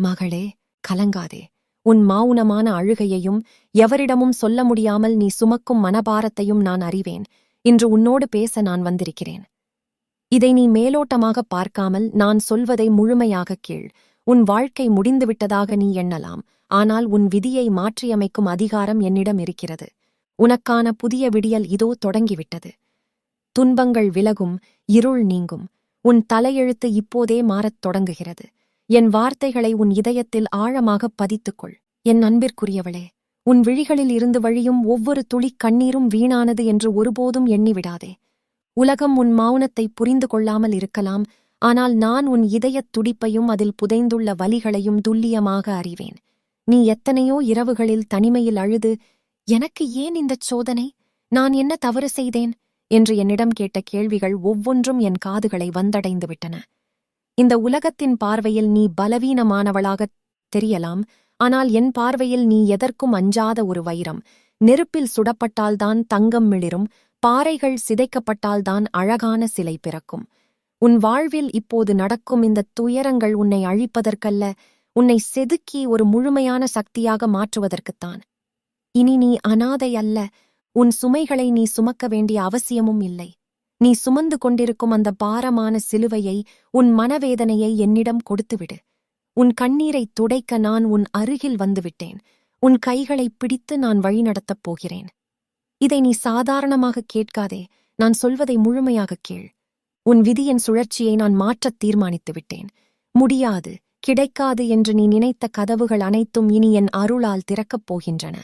மகளே, கலங்காதே. உன் மௌனமான அழுகையையும் எவரிடமும் சொல்ல முடியாமல் நீ சுமக்கும் மனபாரத்தையும் நான் அறிவேன். இன்று உன்னோடு பேச நான் வந்திருக்கிறேன். இதை நீ மேலோட்டமாக பார்க்காமல் நான் சொல்வதை முழுமையாகக் கேள். உன் வாழ்க்கை முடிந்துவிட்டதாக நீ எண்ணலாம், ஆனால் உன் விதியை மாற்றியமைக்கும் அதிகாரம் என்னிடம் இருக்கிறது. உனக்கான புதிய விடியல் இதோ தொடங்கிவிட்டது. துன்பங்கள் விலகும், இருள் நீங்கும். உன் தலையெழுத்து இப்போதே மாறத் தொடங்குகிறது. என் வார்த்தைகளை உன் இதயத்தில் ஆழமாகப் பதித்துக்கொள். என் அன்பிற்குரியவளே, உன் விழிகளில் இருந்து வழியும் ஒவ்வொரு துளிக் கண்ணீரும் வீணானது என்று ஒருபோதும் எண்ணிவிடாதே. உலகம் உன் மௌனத்தை புரிந்து கொள்ளாமல் இருக்கலாம், ஆனால் நான் உன் இதயத் துடிப்பையும் அதில் புதைந்துள்ள வலிகளையும் துல்லியமாக அறிவேன். நீ எத்தனையோ இரவுகளில் தனிமையில் அழுது, எனக்கு ஏன் இந்தச் சோதனை, நான் என்ன தவறு செய்தேன் என்று என்னிடம் கேட்ட கேள்விகள் ஒவ்வொன்றும் என் காதுகளை வந்தடைந்து விட்டன. இந்த உலகத்தின் பார்வையில் நீ பலவீனமானவளாகத் தெரியலாம், ஆனால் என் பார்வையில் நீ எதற்கும் அஞ்சாத ஒரு வைரம். நெருப்பில் சுடப்பட்டால்தான் தங்கம் மிளிரும், பாறைகள் சிதைக்கப்பட்டால்தான் அழகான சிலை பிறக்கும். உன் வாழ்வில் இப்போது நடக்கும் இந்த துயரங்கள் உன்னை அழிப்பதற்கல்ல, உன்னை செதுக்கி ஒரு முழுமையான சக்தியாக மாற்றுவதற்குத்தான். இனி நீ அனாதை அல்ல, உன் சுமைகளை நீ சுமக்க வேண்டிய அவசியமும் இல்லை. நீ சுமந்து கொண்டிருக்கும் அந்த பாரமான சிலுவையை, உன் மனவேதனையை என்னிடம் கொடுத்துவிடு. உன் கண்ணீரைத் துடைக்க நான் உன் அருகில் வந்துவிட்டேன். உன் கைகளைப் பிடித்து நான் வழிநடத்தப் போகிறேன். இதை நீ சாதாரணமாக கேட்காதே, நான் சொல்வதை முழுமையாகக் கேள். உன் விதியின் சுழற்சியை நான் மாற்றத் தீர்மானித்து விட்டேன். முடியாது, கிடைக்காது என்று நீ நினைத்த கதவுகள் அனைத்தும் இனி என் அருளால் திறக்கப் போகின்றன.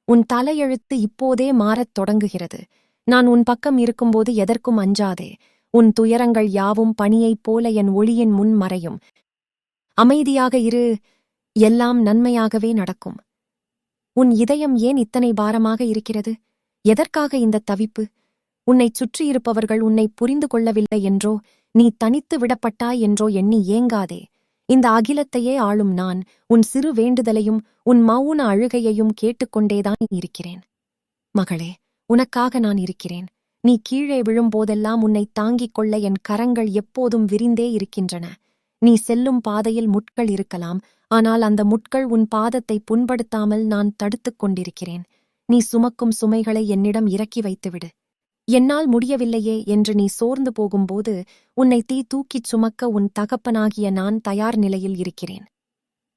உன் தலையெழுத்து இப்போதே மாறத் தொடங்குகிறது. நான் உன் பக்கம் இருக்கும்போது எதற்கும் அஞ்சாதே. உன் துயரங்கள் யாவும் பனியைப் போல என் ஒளியின் முன் மறையும். அமைதியாக இரு, எல்லாம் நன்மையாகவே நடக்கும். உன் இதயம் ஏன் இத்தனை பாரமாக இருக்கிறது? எதற்காக இந்த தவிப்பு? உன்னைச் சுற்றியிருப்பவர்கள் உன்னை புரிந்து கொள்ளவில்லை என்றோ, நீ தனித்து விடப்பட்டாய் என்றோ எண்ணி ஏங்காதே. இந்த அகிலத்தையே ஆளும் நான் உன் சிறு வேண்டுதலையும் உன் மௌன அழுகையையும் கேட்டுக்கொண்டேதான் இருக்கிறேன். மகளே, உனக்காக நான் இருக்கிறேன். நீ கீழே விழும்போதெல்லாம் உன்னை தாங்கிக் கொள்ள என் கரங்கள் எப்போதும் விரிந்தே இருக்கின்றன. நீ செல்லும் பாதையில் முட்கள் இருக்கலாம், ஆனால் அந்த முட்கள் உன் பாதத்தை புண்படுத்தாமல் நான் தடுத்துக் கொண்டிருக்கிறேன். நீ சுமக்கும் சுமைகளை என்னிடம் இறக்கி வைத்துவிடு. என்னால் முடியவில்லையே என்று நீ சோர்ந்து போகும்போது உன்னை தூக்கிச் சுமக்க உன் தகப்பனாகிய நான் தயார் நிலையில் இருக்கிறேன்.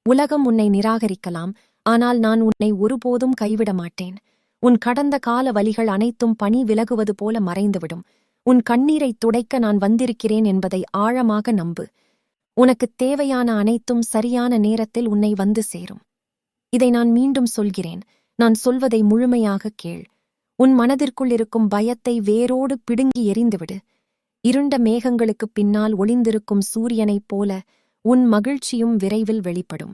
உலகம் உன்னை நிராகரிக்கலாம், ஆனால் நான் உன்னை ஒருபோதும் கைவிட மாட்டேன். உன் கடந்த கால வலிகள் அனைத்தும் பனி விலகுவது போல மறைந்துவிடும். உன் கண்ணீரைத் துடைக்க நான் வந்திருக்கிறேன் என்பதை ஆழமாக நம்பு. உனக்குத் தேவையான அனைத்தும் சரியான நேரத்தில் உன்னை வந்து சேரும். இதை நான் மீண்டும் சொல்கிறேன், நான் சொல்வதை முழுமையாகக் கேள். உன் மனதிற்குள் இருக்கும் பயத்தை வேரோடு பிடுங்கி எறிந்துவிடு. இருண்ட மேகங்களுக்குப் பின்னால் ஒளிந்திருக்கும் சூரியனைப் போல உன் மகிழ்ச்சியும் விரைவில் வெளிப்படும்.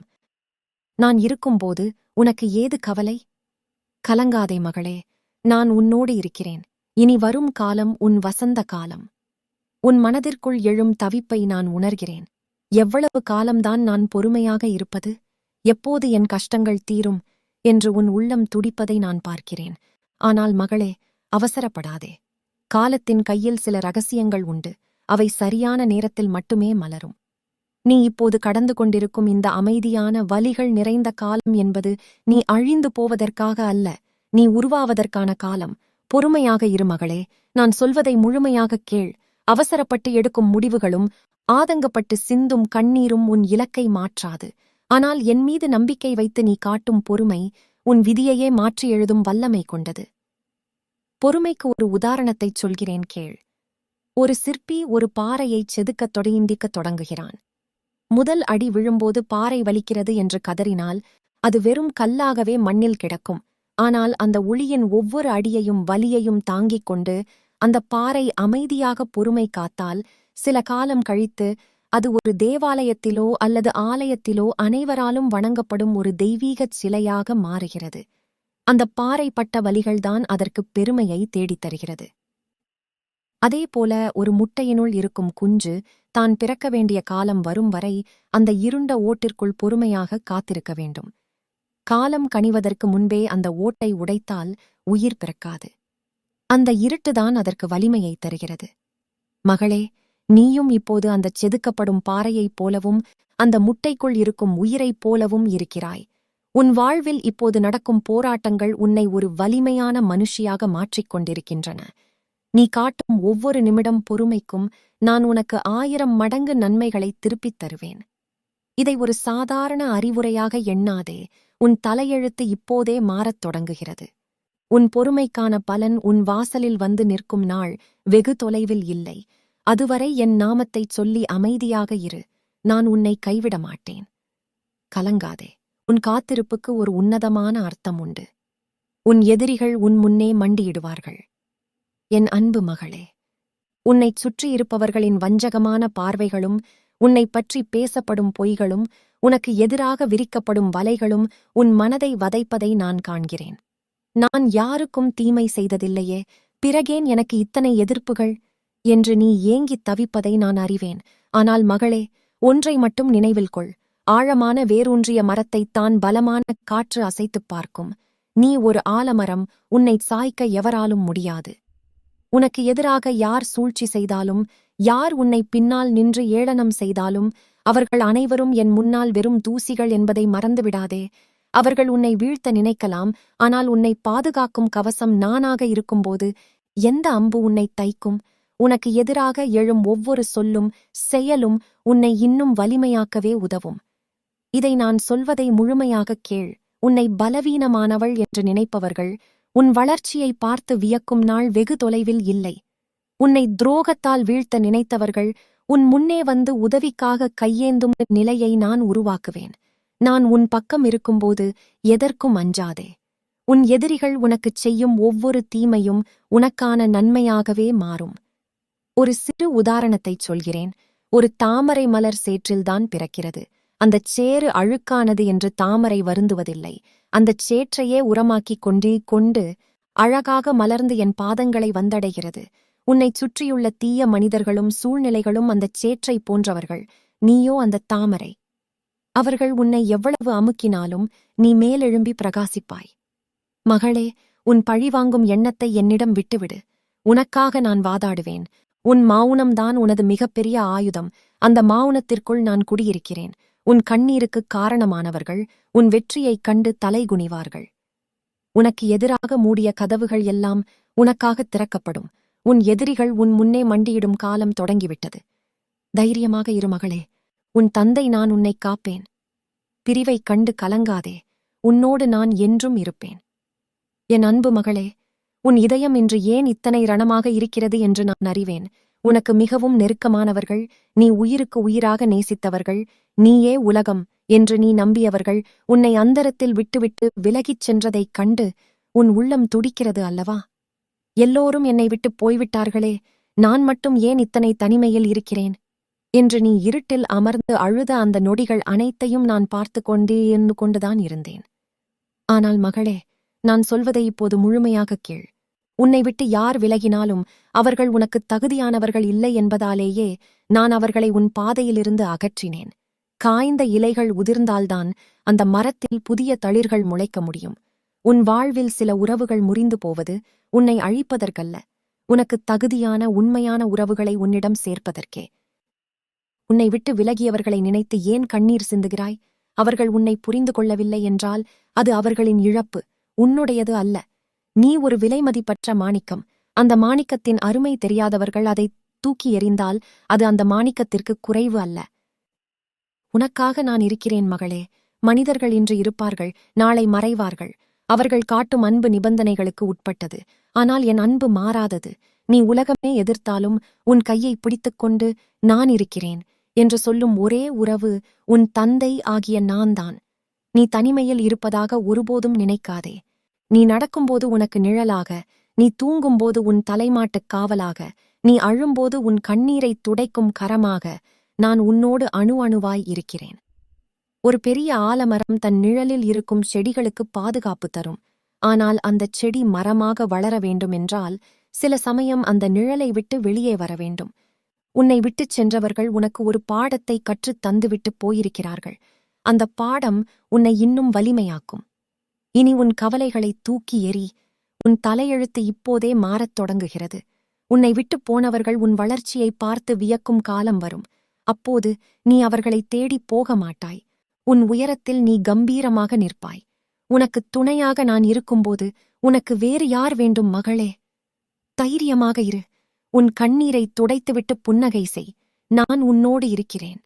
நான் இருக்கும்போது உனக்கு ஏது கவலை? கலங்காதே மகளே, நான் உன்னோடு இருக்கிறேன். இனி வரும் காலம் உன் வசந்த காலம். உன் மனதிற்குள் எழும் தவிப்பை நான் உணர்கிறேன். எவ்வளவு காலம்தான் நான் பொறுமையாக இருப்பது? எப்போது என் கஷ்டங்கள் தீரும் என்று உன் உள்ளம் துடிப்பதை நான் பார்க்கிறேன். ஆனால் மகளே, அவசரப்படாதே. காலத்தின் கையில் சில ரகசியங்கள் உண்டு, அவை சரியான நேரத்தில் மட்டுமே மலரும். நீ இப்போது கடந்து கொண்டிருக்கும் இந்த அமைதியான வலிகள் நிறைந்த காலம் என்பது நீ அழிந்து போவதற்காக அல்ல, நீ உருவாவதற்கான காலம். பொறுமையாக இரு மகளே, நான் சொல்வதை முழுமையாகக் கேள். அவசரப்பட்டு எடுக்கும் முடிவுகளும் ஆதங்கப்பட்டு சிந்தும் கண்ணீரும் உன் இலக்கை மாற்றாது. ஆனால் என் மீது நம்பிக்கை வைத்து நீ காட்டும் பொறுமை உன் விதியையே மாற்றி எழுதும் வல்லமை கொண்டது. பொறுமைக்கு ஒரு உதாரணத்தைச் சொல்கிறேன் கேள். ஒரு சிற்பி ஒரு பாறையைச் செதுக்கத் தொடங்குகிறான். முதல் அடி விழும்போது பாறை வலிக்கிறது என்று கதறினால் அது வெறும் கல்லாகவே மண்ணில் கிடக்கும். ஆனால் அந்த உளியின் ஒவ்வொரு அடியையும் வலியையும் தாங்கிக் கொண்டு அந்த பாறை அமைதியாக பொறுமை காத்தால் சில காலம் கழித்து அது ஒரு தேவாலயத்திலோ அல்லது ஆலயத்திலோ அனைவராலும் வணங்கப்படும் ஒரு தெய்வீகச் சிலையாக மாறுகிறது. அந்த பாறை பட்ட வலிகள்தான் அதற்குப் பெருமையை தேடித் தருகிறது. அதேபோல ஒரு முட்டையினுள் இருக்கும் குஞ்சு தான் பிறக்க வேண்டிய காலம் வரும் வரை அந்த இருண்ட ஓட்டிற்குள் பொறுமையாக காத்திருக்க வேண்டும். காலம் கனிவதற்கு முன்பே அந்த ஓட்டை உடைத்தால் உயிர் பிறக்காது. அந்த இருட்டுதான் அதற்கு வலிமையை தருகிறது. மகளே, நீயும் இப்போது அந்தச் செதுக்கப்படும் பாறையைப் போலவும் அந்த முட்டைக்குள் இருக்கும் உயிரைப் போலவும் இருக்கிறாய். உன் வாழ்வில் இப்போது நடக்கும் போராட்டங்கள் உன்னை ஒரு வலிமையான மனுஷியாக மாற்றிக் கொண்டிருக்கின்றன. நீ காட்டும் ஒவ்வொரு நிமிடம் பொறுமைக்கும் நான் உனக்கு 1000 மடங்கு நன்மைகளை திருப்பித் தருவேன். இதை ஒரு சாதாரண அறிவுரையாக எண்ணாதே. உன் தலையெழுத்து இப்போதே மாறத் தொடங்குகிறது. உன் பொறுமைக்கான பலன் உன் வாசலில் வந்து நிற்கும் நாள் வெகு தொலைவில் இல்லை. அதுவரை என் நாமத்தைச் சொல்லி அமைதியாக இரு. நான் உன்னை கைவிட மாட்டேன். கலங்காதே. உன் காத்திருப்புக்கு ஒரு உன்னதமான அர்த்தம் உண்டு. உன் எதிரிகள் உன் முன்னே மண்டியிடுவார்கள். என் அன்பு மகளே, உன்னைச் சுற்றியிருப்பவர்களின் வஞ்சகமான பார்வைகளும் உன்னைப் பற்றி பேசப்படும் பொய்களும் உனக்கு எதிராக விரிக்கப்படும் வலைகளும் உன் மனதை வதைப்பதை நான் காண்கிறேன். நான் யாருக்கும் தீமை செய்ததில்லையே, பிறகேன் எனக்கு இத்தனை எதிர்ப்புகள் என்று நீ ஏங்கித் தவிப்பதை நான் அறிவேன். ஆனால் மகளே, ஒன்றை மட்டும் நினைவில் கொள். ஆழமான வேரூன்றிய மரத்தைத்தான் பலமான காற்று அசைத்துப் பார்க்கும். நீ ஒரு ஆலமரம், உன்னைச் சாய்க்க எவராலும் முடியாது. உனக்கு எதிராக யார் சூழ்ச்சி செய்தாலும், யார் உன்னை பின்னால் நின்று ஏளனம் செய்தாலும், அவர்கள் அனைவரும் என் முன்னால் வெறும் தூசிகள் என்பதை மறந்துவிடாதே. அவர்கள் உன்னை வீழ்த்த நினைக்கலாம், ஆனால் உன்னை பாதுகாக்கும் கவசம் நானாக இருக்கும்போது எந்த அம்பு உன்னை தைக்கும்? உனக்கு எதிராக எழும் ஒவ்வொரு சொல்லும் செயலும் உன்னை இன்னும் வலிமையாக்கவே உதவும். இதை நான் சொல்வதை முழுமையாகக் கேள். உன்னை பலவீனமானவள் என்று நினைப்பவர்கள் உன் வளர்ச்சியை பார்த்து வியக்கும் நாள் வெகு தொலைவில் இல்லை. உன்னை துரோகத்தால் வீழ்த்த நினைத்தவர்கள் உன் முன்னே வந்து உதவிக்காக கையேந்தும் நிலையை நான் உருவாக்குவேன். நான் உன் பக்கம் இருக்கும்போது எதற்கும் அஞ்சாதே. உன் எதிரிகள் உனக்குச் செய்யும் ஒவ்வொரு தீமையும் உனக்கான நன்மையாகவே மாறும். ஒரு சிறு உதாரணத்தைச் சொல்கிறேன். ஒரு தாமரை மலர் சேற்றில்தான் பிறக்கிறது. அந்தச் சேறு அழுக்கானது என்று தாமரை வருந்துவதில்லை. அந்தச் சேற்றையே உரமாக்கிக் கொண்டு அழகாக மலர்ந்து என் பாதங்களை வந்தடைகிறது. உன்னைச் சுற்றியுள்ள தீய மனிதர்களும் சூழ்நிலைகளும் அந்தச் சேற்றை போன்றவர்கள். நீயோ அந்தத் தாமரை. அவர்கள் உன்னை எவ்வளவு அமுக்கினாலும் நீ மேலெழும்பி பிரகாசிப்பாய். மகளே, உன் பழிவாங்கும் எண்ணத்தை என்னிடம் விட்டுவிடு. உனக்காக நான் வாதாடுவேன். உன் மௌனம்தான் உனது மிகப்பெரிய ஆயுதம். அந்த மௌனத்திற்குள் நான் குடியிருக்கிறேன். உன் கண்ணீருக்குக் காரணமானவர்கள் உன் வெற்றியைக் கண்டு தலைகுனிவார்கள். உனக்கு எதிராக மூடிய கதவுகள் எல்லாம் உனக்காகத் திறக்கப்படும். உன் எதிரிகள் உன் முன்னே மண்டியிடும் காலம் தொடங்கிவிட்டது. தைரியமாக இரு மகளே. உன் தந்தை நான் உன்னைக் காப்பேன். பிரிவைக் கண்டு கலங்காதே. உன்னோடு நான் என்றும் இருப்பேன். என் அன்பு மகளே, உன் இதயம் இன்று ஏன் இத்தனை ரணமாக இருக்கிறது என்று நான் அறிவேன். உனக்கு மிகவும் நெருக்கமானவர்கள், நீ உயிருக்கு உயிராக நேசித்தவர்கள், நீயே உலகம் என்று நீ நம்பியவர்கள் உன்னை அந்தரத்தில் விட்டுவிட்டு விலகிச் சென்றதைக் கண்டு உன் உள்ளம் துடிக்கிறது அல்லவா? எல்லோரும் என்னை விட்டுப் போய்விட்டார்களே, நான் மட்டும் ஏன் இத்தனை தனிமையில் இருக்கிறேன் என்று நீ இருட்டில் அமர்ந்து அழுத அந்த நொடிகள் அனைத்தையும் நான் பார்த்து கொண்டுதான் இருந்தேன். ஆனால் மகளே, நான் சொல்வதை இப்போது முழுமையாகக் கேள். உன்னை விட்டு யார் விலகினாலும் அவர்கள் உனக்குத் தகுதியானவர்கள் இல்லை என்பதாலேயே நான் அவர்களை உன் பாதையிலிருந்து அகற்றினேன். காய்ந்த இலைகள் உதிர்ந்தால்தான் அந்த மரத்தில் புதிய தளிர்கள் முளைக்க முடியும். உன் வாழ்வில் சில உறவுகள் முறிந்து போவது உன்னை அழிப்பதற்கல்ல, உனக்குத் தகுதியான உண்மையான உறவுகளை உன்னிடம் சேர்ப்பதற்கே. உன்னை விட்டு விலகியவர்களை நினைத்து ஏன் கண்ணீர் சிந்துகிறாய்? அவர்கள் உன்னை புரிந்து கொள்ளவில்லை என்றால் அது அவர்களின் இழப்பு, உன்னுடையது அல்ல. நீ ஒரு விலைமதிப்பற்ற மாணிக்கம். அந்த மாணிக்கத்தின் அருமை தெரியாதவர்கள் அதை தூக்கி எறிந்தால் அது அந்த மாணிக்கத்திற்கு குறைவு அல்ல. உனக்காக நான் இருக்கிறேன் மகளே. மனிதர்கள் இன்று இருப்பார்கள், நாளை மறைவார்கள். அவர்கள் காட்டும் அன்பு நிபந்தனைகளுக்கு உட்பட்டது. ஆனால் என் அன்பு மாறாதது. நீ உலகமே எதிர்த்தாலும் உன் கையை பிடித்துக்கொண்டு நான் இருக்கிறேன் என்று சொல்லும் ஒரே உறவு உன் தந்தை ஆகிய நான்தான். நீ தனிமையில் இருப்பதாக ஒருபோதும் நினைக்காதே. நீ நடக்கும்போது உனக்கு நிழலாக, நீ தூங்கும்போது உன் தலைமாட்டுக் காவலாக, நீ அழும்போது உன் கண்ணீரைத் துடைக்கும் கரமாக நான் உன்னோடு அணு அணுவாய் இருக்கிறேன். ஒரு பெரிய ஆலமரம் தன் நிழலில் இருக்கும் செடிகளுக்கு பாதுகாப்பு தரும். ஆனால் அந்தச் செடி மரமாக வளர வேண்டுமென்றால் சில சமயம் அந்த நிழலை விட்டு வெளியே வர வேண்டும். உன்னை விட்டுச் சென்றவர்கள் உனக்கு ஒரு பாடத்தை கற்றுத் தந்துவிட்டு போயிருக்கிறார்கள். அந்த பாடம் உன்னை இன்னும் வலிமையாக்கும். இனி உன் கவலைகளை தூக்கி எறி. உன் தலையெழுத்து இப்போதே மாறத் தொடங்குகிறது. உன்னை விட்டுப் போனவர்கள் உன் வளர்ச்சியை பார்த்து வியக்கும் காலம் வரும். அப்போது நீ அவர்களைத் தேடிப் போக மாட்டாய். உன் உயரத்தில் நீ கம்பீரமாக நிற்பாய். உனக்குத் துணையாக நான் இருக்கும்போது உனக்கு வேறு யார் வேண்டும் மகளே? தைரியமாக இரு. உன் கண்ணீரைத் துடைத்துவிட்டு புன்னகை செய். நான் உன்னோடு இருக்கிறேன்.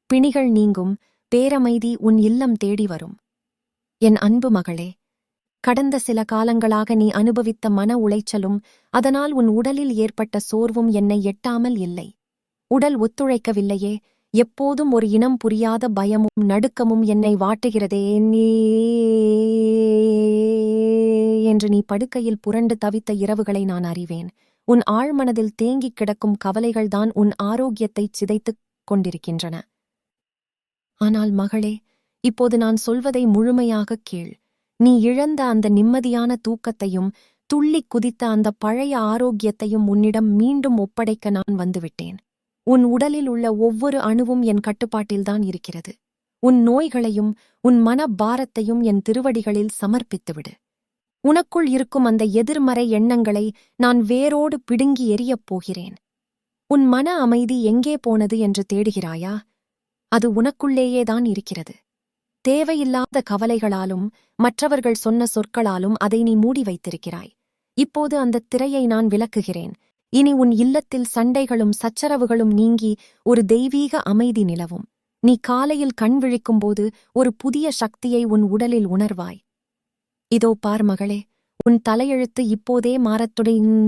பிணிகள் நீங்கும், பேரமைதி உன் இல்லம் தேடி வரும். என் அன்பு மகளே, கடந்த சில காலங்களாக நீ அனுபவித்த மன உளைச்சலும் அதனால் உன் உடலில் ஏற்பட்ட சோர்வும் என்னை எட்டாமல் இல்லை. உடல் ஒத்துழைக்கவில்லையே, எப்போதும் ஒரு இனம் புரியாத பயமும் நடுக்கமும் என்னை வாட்டுகிறதே என்று நீ படுக்கையில் புரண்டு தவித்த இரவுகளை நான் அறிவேன். உன் ஆழ்மனதில் தேங்கிக் கிடக்கும் கவலைகள்தான் உன் ஆரோக்கியத்தைச் சிதைத்துக் கொண்டிருக்கின்றன. ஆனால் மகளே, இப்போது நான் சொல்வதை முழுமையாகக் கேள். நீ இழந்த அந்த நிம்மதியான தூக்கத்தையும் துள்ளிக் குதித்த அந்த பழைய ஆரோக்கியத்தையும் உன்னிடம் மீண்டும் ஒப்படைக்க நான் வந்துவிட்டேன். உன் உடலில் உள்ள ஒவ்வொரு அணுவும் என் கட்டுப்பாட்டில்தான் இருக்கிறது. உன் நோய்களையும் உன் மன பாரத்தையும் என் திருவடிகளில் சமர்ப்பித்துவிடு. உனக்குள் இருக்கும் அந்த எதிர்மறை எண்ணங்களை நான் வேரோடு பிடுங்கி எறியப் போகிறேன். உன் மன அமைதி எங்கே போனது என்று தேடுகிறாயா? அது உனக்குள்ளேயேதான் இருக்கிறது. தேவையில்லாத கவலைகளாலும் மற்றவர்கள் சொன்ன சொற்களாலும் அதை நீ மூடி வைத்திருக்கிறாய். இப்போது அந்த திரையை நான் விலக்குகிறேன். இனி உன் இல்லத்தில் சண்டைகளும் சச்சரவுகளும் நீங்கி ஒரு தெய்வீக அமைதி நிலவும். நீ காலையில் கண் விழிக்கும்போது ஒரு புதிய சக்தியை உன் உடலில் உணர்வாய். இதோ பார் மகளே, உன் தலையெழுத்து இப்போதே மாறத்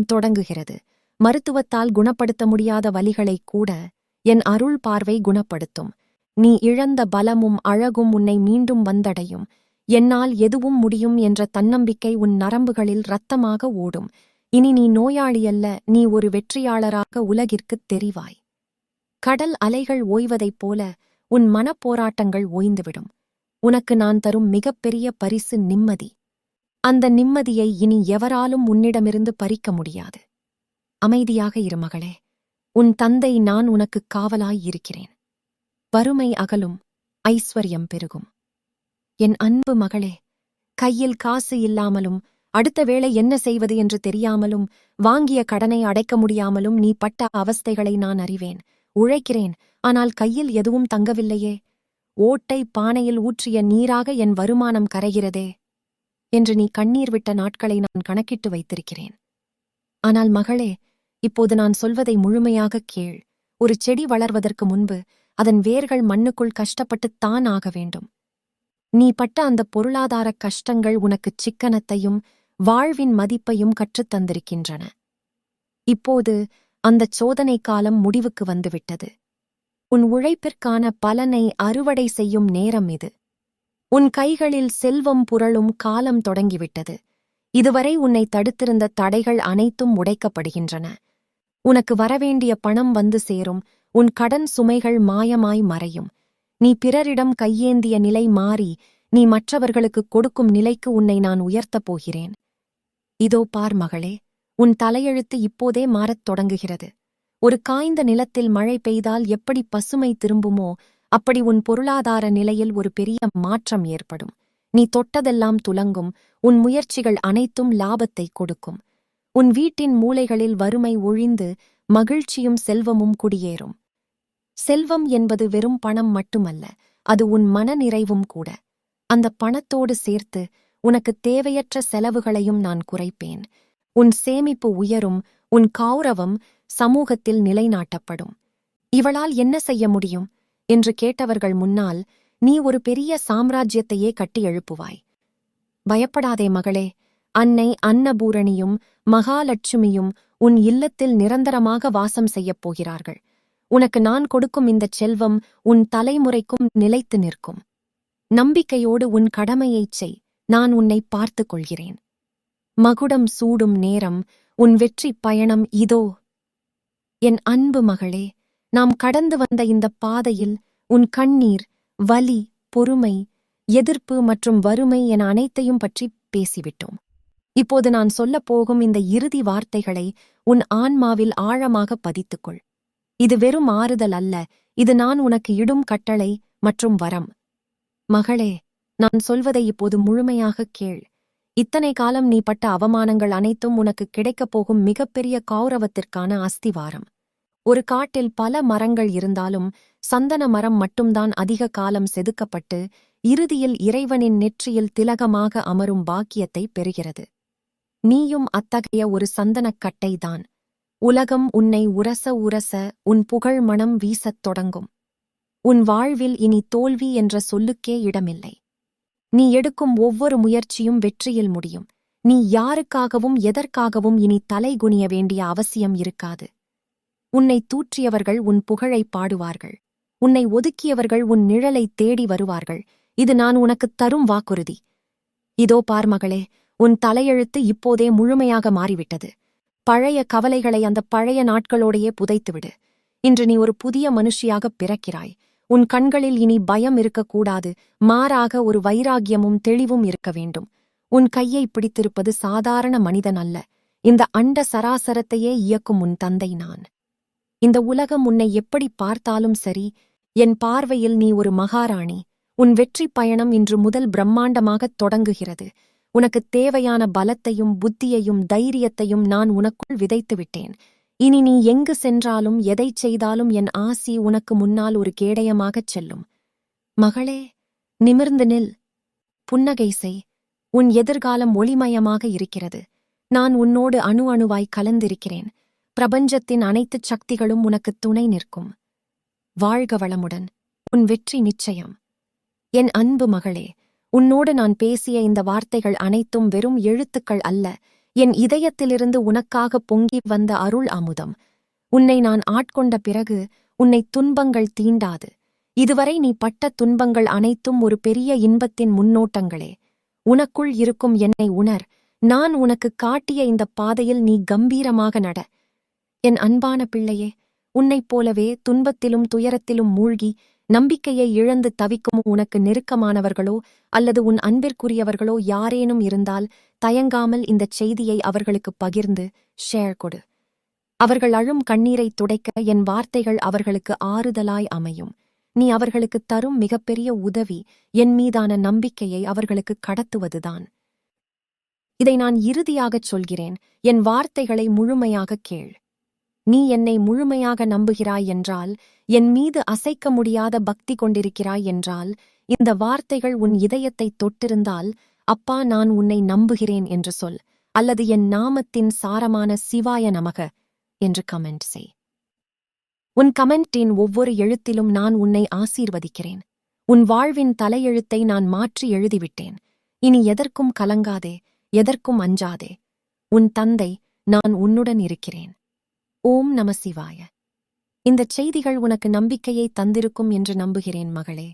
தொடங்குகிறது. மருத்துவத்தால் குணப்படுத்த முடியாத வலிகளை கூட என் அருள் பார்வை குணப்படுத்தும். நீ இழந்த பலமும் அழகும் உன்னை மீண்டும் வந்தடையும். என்னால் எதுவும் முடியும் என்ற தன்னம்பிக்கை உன் நரம்புகளில் இரத்தமாக ஓடும். இனி நீ நோயாளியல்ல, நீ ஒரு வெற்றியாளராக உலகிற்குத் தெரிவாய். கடல் அலைகள் ஓய்வதைப் போல உன் மனப்போராட்டங்கள் ஓய்ந்துவிடும். உனக்கு நான் தரும் மிகப்பெரிய பரிசு நிம்மதி. அந்த நிம்மதியை இனி எவராலும் உன்னிடமிருந்து பறிக்க முடியாது. அமைதியாக இரு மகளே. உன் தந்தை நான் உனக்குக் காவலாய் இருக்கிறேன். வறுமை அகலும், ஐஸ்வர்யம் பெருகும். என் அன்பு மகளே, கையில் காசு இல்லாமலும் அடுத்த வேளை என்ன செய்வது என்று தெரியாமலும் வாங்கிய கடனை அடைக்க முடியாமலும் நீ பட்ட அவஸ்தைகளை நான் அறிவேன். உழைக்கிறேன், ஆனால் கையில் எதுவும் தங்கவில்லையே. ஓட்டை பானையில் ஊற்றிய நீராக என் வருமானம் கரைகிறதே என்று நீ கண்ணீர் விட்ட நாட்களை நான் கணக்கிட்டு வைத்திருக்கிறேன். ஆனால் மகளே, இப்போது நான் சொல்வதை முழுமையாகக் கேள். ஒரு செடி வளர்வதற்கு முன்பு அதன் வேர்கள் மண்ணுக்குள் கஷ்டப்பட்டுத்தான் ஆக வேண்டும். நீ பட்ட அந்த பொருளாதார கஷ்டங்கள் உனக்குச் சிக்கனத்தையும் வாழ்வின் மதிப்பையும் கற்றுத்தந்திருக்கின்றன. இப்போது அந்தச் சோதனை காலம் முடிவுக்கு வந்துவிட்டது. உன் உழைப்பிற்கான பலனை அறுவடை செய்யும் நேரம் இது. உன் கைகளில் செல்வம் புரளும் காலம் தொடங்கிவிட்டது. இதுவரை உன்னை தடுத்திருந்த தடைகள் அனைத்தும் உடைக்கப்படுகின்றன. உனக்கு வரவேண்டிய பணம் வந்து சேரும். உன் கடன் சுமைகள் மாயமாய் மறையும். நீ பிறரிடம் கையேந்திய நிலை மாறி நீ மற்றவர்களுக்கு கொடுக்கும் நிலைக்கு உன்னை நான் உயர்த்தப் போகிறேன். இதோ பார் மகளே, உன் தலையெழுத்து இப்போதே மாறத் தொடங்குகிறது. ஒரு காய்ந்த நிலத்தில் மழை பெய்தால் எப்படி பசுமை திரும்புமோ அப்படி உன் பொருளாதார நிலையில் ஒரு பெரிய மாற்றம் ஏற்படும். நீ தொட்டதெல்லாம் துலங்கும். உன் முயற்சிகள் அனைத்தும் லாபத்தை கொடுக்கும். உன் வீட்டின் மூலைகளில் வறுமை ஒழிந்து மகிழ்ச்சியும் செல்வமும் குடியேறும். செல்வம் என்பது வெறும் பணம் மட்டுமல்ல, அது உன் மன நிறைவும் கூட. அந்த பணத்தோடு சேர்த்து உனக்கு தேவையற்ற செலவுகளையும் நான் குறைப்பேன். உன் சேமிப்பு உயரும். உன் கௌரவம் சமூகத்தில் நிலைநாட்டப்படும். இவளால் என்ன செய்ய முடியும் என்று கேட்டவர்கள் முன்னால் நீ ஒரு பெரிய சாம்ராஜ்யத்தையே கட்டி எழுப்புவாய். பயப்படாதே மகளே. அன்னை அன்னபூரணியும் மகாலட்சுமியும் உன் இல்லத்தில் நிரந்தரமாக வாசம் செய்யப் போகிறார்கள். உனக்கு நான் கொடுக்கும் இந்தச் செல்வம் உன் தலைமுறைக்கும் நிலைத்து நிற்கும். நம்பிக்கையோடு உன் கடமையைச் செய். நான் உன்னை பார்த்துக் கொள்கிறேன். மகுடம் சூடும் நேரம், உன் வெற்றி பயணம் இதோ. என் அன்பு மகளே, நாம் கடந்து வந்த இந்த பாதையில் உன் கண்ணீர், வலி, பொறுமை, எதிர்ப்பு மற்றும் வறுமை என அனைத்தையும் பற்றி பேசிவிட்டோம். இப்போது நான் சொல்லப் போகும் இந்த இறுதி வார்த்தைகளை உன் ஆன்மாவில் ஆழமாக பதித்துக்கொள். இது வெறும் ஆறுதல் அல்ல, இது நான் உனக்கு இடும் கட்டளை மற்றும் வரம். மகளே, நான் சொல்வதை இப்போது முழுமையாகக் கேள். இத்தனை காலம் நீ பட்ட அவமானங்கள் அனைத்தும் உனக்கு கிடைக்கப் போகும் மிகப்பெரிய கௌரவத்திற்கான அஸ்திவாரம். ஒரு காட்டில் பல மரங்கள் இருந்தாலும் சந்தன மரம் மட்டும்தான் அதிக காலம் செதுக்கப்பட்டு இறுதியில் இறைவனின் நெற்றியில் திலகமாக அமரும் பாக்கியத்தை பெறுகிறது. நீயும் அத்தகைய ஒரு சந்தனக் கட்டைதான். உலகம் உன்னை உரச உரச உன் புகழ் மணம் வீசத் தொடங்கும். உன் வாழ்வில் இனி தோல்வி என்ற சொல்லுக்கே இடமில்லை. நீ எடுக்கும் ஒவ்வொரு முயற்சியும் வெற்றியில் முடியும். நீ யாருக்காகவும் எதற்காகவும் இனி தலைகுனிய வேண்டிய அவசியம் இருக்காது. உன்னை தூற்றியவர்கள் உன் புகழை பாடுவார்கள். உன்னை ஒதுக்கியவர்கள் உன் நிழலை தேடி வருவார்கள். இது நான் உனக்குத் தரும் வாக்குறுதி. இதோ பார் மகளே, உன் தலையெழுத்து இப்போதே முழுமையாக மாறிவிட்டது. பழைய கவலைகளை அந்த பழைய நாட்களோடையே புதைத்துவிடு. இன்று நீ ஒரு புதிய மனுஷியாகப் பிறக்கிறாய். உன் கண்களில் இனி பயம் இருக்கக்கூடாது. மாறாக ஒரு வைராகியமும் தெளிவும் இருக்க வேண்டும். உன் கையை பிடித்திருப்பது சாதாரண மனிதன் அல்ல. இந்த அண்ட சராசரத்தையே இயக்கும் உன் தந்தை நான். இந்த உலகம் உன்னை எப்படி பார்த்தாலும் சரி, என் பார்வையில் நீ ஒரு மகாராணி. உன் வெற்றிப் பயணம் இன்று முதல் பிரம்மாண்டமாகத் தொடங்குகிறது. உனக்குத் தேவையான பலத்தையும் புத்தியையும் தைரியத்தையும் நான் உனக்குள் விதைத்துவிட்டேன். இனி நீ எங்கு சென்றாலும் எதைச் செய்தாலும் என் ஆசி உனக்கு முன்னால் ஒரு கேடயமாகச் செல்லும். மகளே, நிமிர்ந்து நில். புன்னகை செய். உன் எதிர்காலம் ஒளிமயமாக இருக்கிறது. நான் உன்னோடு அணு அணுவாய் கலந்திருக்கிறேன். பிரபஞ்சத்தின் அனைத்துச் சக்திகளும் உனக்குத் துணை நிற்கும். வாழ்க வளமுடன். உன் வெற்றி நிச்சயம். என் அன்பு மகளே, உன்னோடு நான் பேசிய இந்த வார்த்தைகள் அனைத்தும் வெறும் எழுத்துக்கள் அல்ல. என் இதயத்திலிருந்து உனக்காக பொங்கி வந்த அருள் அமுதம். உன்னை நான் ஆட்கொண்ட பிறகு உன்னை துன்பங்கள் தீண்டாது. இதுவரை நீ பட்ட துன்பங்கள் அனைத்தும் ஒரு பெரிய இன்பத்தின் முன்னோட்டங்களே. உனக்குள் இருக்கும் என்னை உணர். நான் உனக்குக் காட்டிய இந்த பாதையில் நீ கம்பீரமாக நட. என் அன்பான பிள்ளையே, உன்னைப் போலவே துன்பத்திலும் துயரத்திலும் மூழ்கி நம்பிக்கையை இழந்து தவிக்கும் உனக்கு நெருக்கமானவர்களோ அல்லது உன் அன்பிற்குரியவர்களோ யாரேனும் இருந்தால் தயங்காமல் இந்தச் செய்தியை அவர்களுக்குப் பகிர்ந்து ஷேர் கொடு. அவர்கள் அழும் கண்ணீரைத் துடைக்க என் வார்த்தைகள் அவர்களுக்கு ஆறுதலாய் அமையும். நீ அவர்களுக்குத் தரும் மிகப்பெரிய உதவி என் மீதான நம்பிக்கையை அவர்களுக்கு கடத்துவதுதான். இதை நான் இறுதியாகச் சொல்கிறேன். என் வார்த்தைகளை முழுமையாகக் கேள். நீ என்னை முழுமையாக நம்புகிறாய் என்றால், என் மீது அசைக்க முடியாத பக்தி கொண்டிருக்கிறாய் என்றால், இந்த வார்த்தைகள் உன் இதயத்தைத் தொட்டிருந்தால், அப்பா நான் உன்னை நம்புகிறேன் என்று சொல். அல்லது என் நாமத்தின் சாரமான சிவாய நமக என்று கமெண்ட் செய். உன் கமெண்டின் ஒவ்வொரு எழுத்திலும் நான் உன்னை ஆசீர்வதிக்கிறேன். உன் வாழ்வின் தலையெழுத்தை நான் மாற்றி எழுதிவிட்டேன். இனி எதற்கும் கலங்காதே, எதற்கும் அஞ்சாதே. உன் தந்தை நான் உன்னுடன் இருக்கிறேன். ஓம் நம சிவாய. இந்தச் செய்திகள் உனக்கு நம்பிக்கையை தந்திருக்கும் என்று நம்புகிறேன் மகளே.